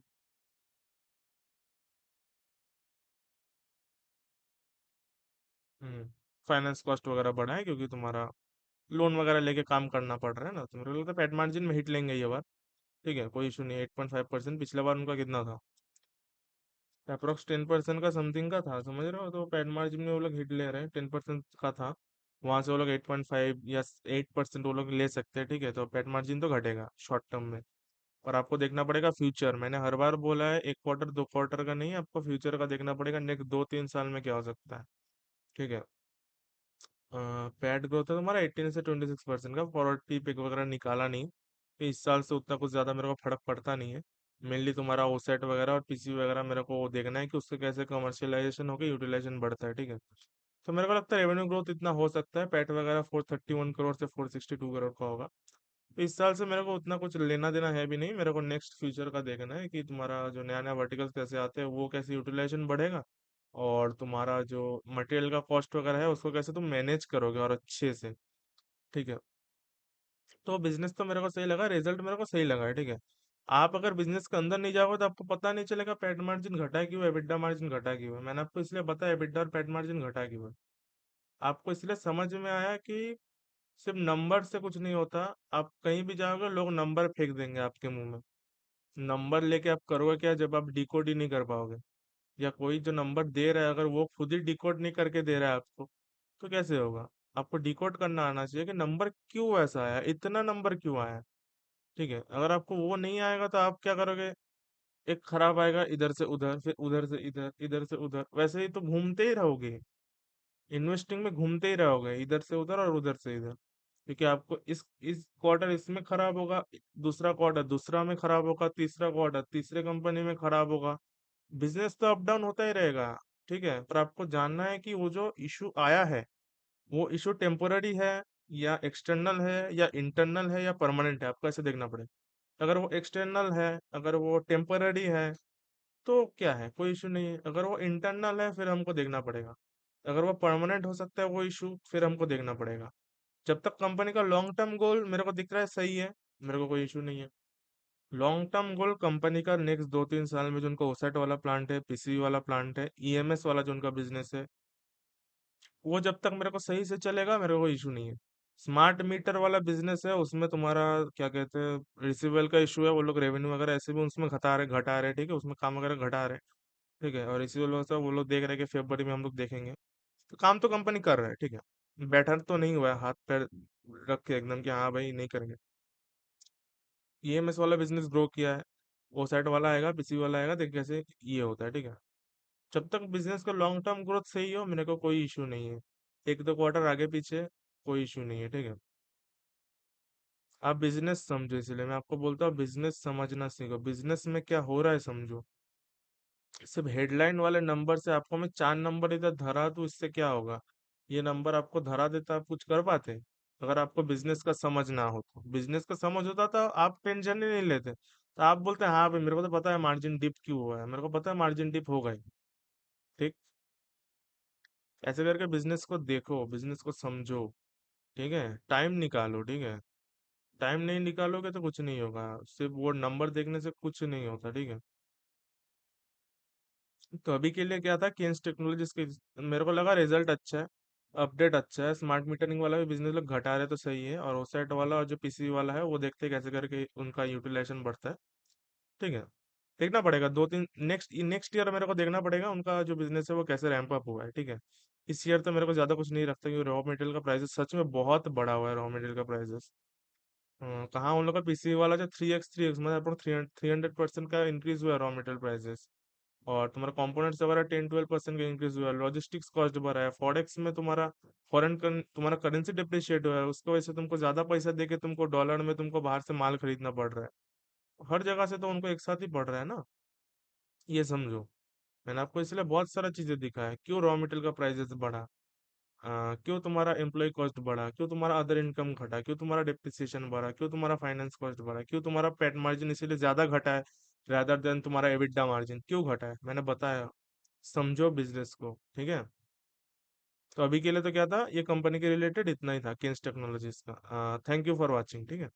फाइनेंस कॉस्ट वगैरह बढ़ा है क्योंकि तुम्हारा लोन वगैरह लेके काम करना पड़ रहा है ना, तो मेरे को लगता है पेट मार्जिन में हिट लेंगे ये बार। ठीक है, कोई इशू नहीं है। 8.5%, पिछले बार उनका कितना था? अप्रोक्स 10% का समथिंग का था, समझ रहे हो? तो पेट मार्जिन में वो लोग हिट ले रहे हैं, 10% का था। वहां से वो लोग 8.5 या 8% वो लोग ले सकते हैं। ठीक है, तो पेट मार्जिन तो घटेगा शॉर्ट टर्म में। और आपको देखना पड़ेगा फ्यूचर, मैंने हर बार बोला है, एक क्वार्टर दो क्वार्टर का नहीं, आपको फ्यूचर का देखना पड़ेगा, नेक्स्ट 2-3 साल में क्या हो सकता है। ठीक है। पैड ग्रोथ है तुम्हारा 18 से 26% का, फॉरवर्ड पी पिक वगैरह निकाला नहीं, तो इस साल से उतना कुछ ज्यादा मेरे को फर्क पड़ता नहीं है। मेनली तुम्हारा ओसेट वगैरह और पीसी वगैरह मेरे को देखना है कि उससे कैसे कमर्शियलाइजेशन होकर यूटिलाइजेशन बढ़ता है। ठीक है, तो मेरे को लगता है रेवेन्यू ग्रोथ इतना हो सकता है, पैट वगैरह 431 करोड़ से 462 करोड़ का होगा। तो इस साल से मेरे को उतना कुछ लेना देना है भी नहीं, मेरे को नेक्स्ट फ्यूचर का देखना है कि तुम्हारा जो नया नया वर्टिकल्स कैसे आते हैं, वो कैसे यूटिलाइजेशन बढ़ेगा, और तुम्हारा जो मटेरियल का कॉस्ट वगैरह है उसको कैसे तुम मैनेज करोगे और अच्छे से। ठीक है, तो बिजनेस तो मेरे को सही लगा, रिजल्ट मेरे को सही लगा है। ठीक है, आप अगर बिजनेस के अंदर नहीं जाओगे तो आपको पता नहीं चलेगा पेट मार्जिन घटा क्यों है, एबिटा मार्जिन घटा क्यों है। मैंने आपको इसलिए बताया एबिटा और पेट मार्जिन घटा क्यों है, आपको इसलिए समझ में आया कि सिर्फ नंबर से कुछ नहीं होता। आप कहीं भी जाओगे लोग नंबर फेंक देंगे आपके मुंह में, नंबर लेके आप करोगे क्या जब आप डिकोड ही नहीं कर पाओगे, या कोई जो नंबर दे रहा है अगर वो खुद ही डिकोड नहीं करके दे रहा है आपको, तो कैसे होगा? आपको डिकोड करना आना चाहिए कि नंबर क्यों ऐसा आया, इतना नंबर क्यों आया। ठीक है, अगर आपको वो नहीं आएगा तो आप क्या करोगे? एक खराब आएगा इधर से उधर, फिर उधर से इधर, इधर से उधर, वैसे ही तो घूमते ही रहोगे, इन्वेस्टिंग में घूमते ही रहोगे, इधर से उधर और उधर से इधर। क्योंकि आपको इस क्वार्टर इसमें खराब होगा, दूसरा क्वार्टर दूसरा में खराब होगा, तीसरा क्वार्टर तीसरे कंपनी में खराब होगा। बिजनेस तो अप डाउन होता ही रहेगा। ठीक है, पर आपको जानना है कि वो जो इशू आया है, वो इशू टेम्पोररी है या एक्सटर्नल है या इंटरनल है या परमानेंट है, आपको ऐसे देखना पड़ेगा। अगर वो एक्सटर्नल है, अगर वो टेम्पररी है, तो क्या है, कोई इशू नहीं है। अगर वो इंटरनल है फिर हमको देखना पड़ेगा। अगर वो परमानेंट हो सकता है वो इशू, फिर हमको देखना पड़ेगा। जब तक कंपनी का लॉन्ग टर्म गोल मेरे को दिख रहा है सही है, मेरे को कोई इशू नहीं है। लॉन्ग टर्म गोल कंपनी का नेक्स्ट 2-3 साल में जो उनका ओसेट वाला प्लांट है, पीसीबी वाला प्लांट है, ईएमएस वाला जो उनका बिजनेस है, वो जब तक मेरे को सही से चलेगा मेरे को इशू नहीं है। स्मार्ट मीटर वाला बिजनेस है, उसमें तुम्हारा क्या कहते हैं, रिसीवेबल का इशू है, वो लोग रेवेन्यू वगैरह ऐसे भी उसमें घटा रहे, ठीक है, उसमें काम वगैरह घटा रहे। ठीक है, और रिसीवेबल वगैरह वो लोग देख रहे हैं कि फेब्रुवरी में हम लोग देखेंगे। तो काम तो कंपनी कर रहा है। ठीक है, बैठा तो नहीं हुआ है हाथ पैर रख के एकदम कि हाँ भाई नहीं करेंगे। ईएमएस वाला बिजनेस ग्रो किया है, वो साइड वाला आएगा, पीसी वाला आएगा, देख कैसे ये होता है। ठीक है, जब तक बिजनेस का लॉन्ग टर्म ग्रोथ सही हो मेरे को कोई इशू नहीं है। एक दो क्वार्टर आगे पीछे कोई इशू नहीं है। ठीक है, आप बिजनेस समझो, इसलिए मैं आपको बोलता हूँ बिजनेस समझना सीखो, बिजनेस में क्या हो रहा है समझो। सिर्फ हेडलाइन वाले नंबर से आपको मैं 4 नंबर इधर धरा तो इससे क्या होगा? ये नंबर आपको धरा देता, आप कुछ कर पाते? अगर आपको बिजनेस का समझ ना हो, तो बिजनेस का समझ होता तो आप टेंशन ही नहीं लेते, तो आप बोलते हैं हाँ भाई मेरे को तो पता है मार्जिन डिप क्यों हुआ है, मेरे को पता है मार्जिन डिप होगा ही। ठीक, ऐसे करके बिजनेस को देखो, बिजनेस को समझो। ठीक है, टाइम निकालो। ठीक है, टाइम नहीं निकालोगे तो कुछ नहीं होगा, सिर्फ वो नंबर देखने से कुछ नहीं होता। ठीक है, तो अभी के लिए क्या था, केन्स टेक्नोलॉजीज के मेरे को लगा रिजल्ट अच्छा है, अपडेट अच्छा है, स्मार्ट मीटरिंग वाला भी बिजनेस लोग घटा रहे तो सही है, और ओसेट वाला और जो पीसी वाला है वो देखते हैं कैसे करके उनका यूटिलाइजेशन बढ़ता है। ठीक है, देखना पड़ेगा 2-3, नेक्स्ट नेक्स्ट ईयर मेरे को देखना पड़ेगा उनका जो बिजनेस है वो कैसे रैंप अप हुआ है। ठीक है, इस ईयर तो मेरे को ज्यादा कुछ नहीं रखता क्योंकि रॉ मटेरियल का प्राइसेस सच में बहुत बढ़ा हुआ है, रॉ मटेरियल का प्राइसेस। कहाँ उन लोग का पीसी वाला जो 3x मतलब 300% का इंक्रीज हुआ है रॉ मटेरियल प्राइसेस, और तुम्हारा कंपोनेंट्स वगैरह 10-12% का इंक्रीज हुआ है, लॉजिस्टिक्स कॉस्ट बढ़ा है, फॉरेक्स में तुम्हारा तुम्हारा करेंसी डिप्रिशिएट हुआ है, उसकी वजह से तुमको ज्यादा पैसा देके तुमको डॉलर में तुमको बाहर से माल खरीदना पड़ रहा है। हर जगह से तो उनको एक साथ ही पड़ रहा है ना, ये समझो। मैंने आपको इसलिए बहुत सारा चीजें दिखा है, क्यों रॉ मटेरियल का प्राइसेस बढ़ा, क्यों तुम्हारा एम्प्लॉय कॉस्ट बढ़ा, क्यों तुम्हारा अदर इनकम घटा, क्यों तुम्हारा डिप्रिसिएशन बढ़ा, क्यों तुम्हारा फाइनेंस कॉस्ट बढ़ा, क्यों तुम्हारा पेट मार्जिन इसीलिए ज्यादा घटा है रादर देन तुम्हारा एबिटडा मार्जिन क्यों घटा है, मैंने बताया। समझो बिजनेस को। ठीक है, तो अभी के लिए तो क्या था, ये कंपनी के रिलेटेड इतना ही था, केन्स टेक्नोलॉजीज का। Thank you for watching. ठीक है।